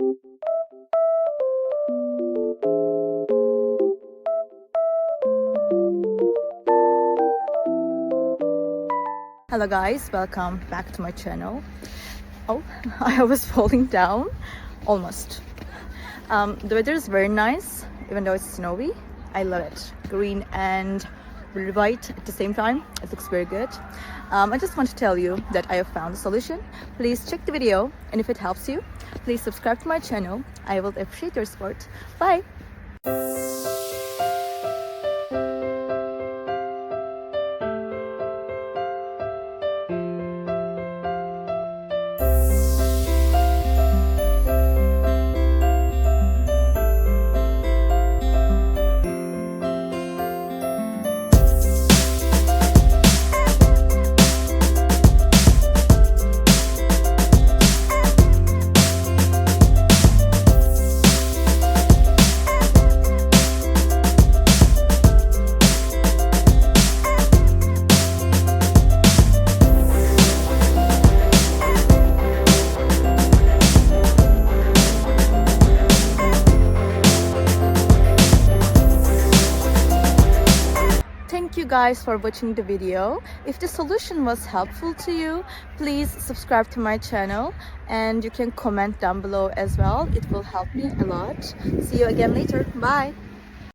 Hello guys, welcome back to my channel. Oh, I was falling down almost. The weather is very nice, even though it's snowy. I love it. Green and really white at the same time. It looks very good. I just want to tell you that I have found a solution. Please check the video, and if it helps you, please subscribe to my channel. I will appreciate your support. Bye! Thank you guys for watching the video. If the solution was helpful to you, please subscribe to my channel and you can comment down below as well. It will help me a lot. See you again later. Bye.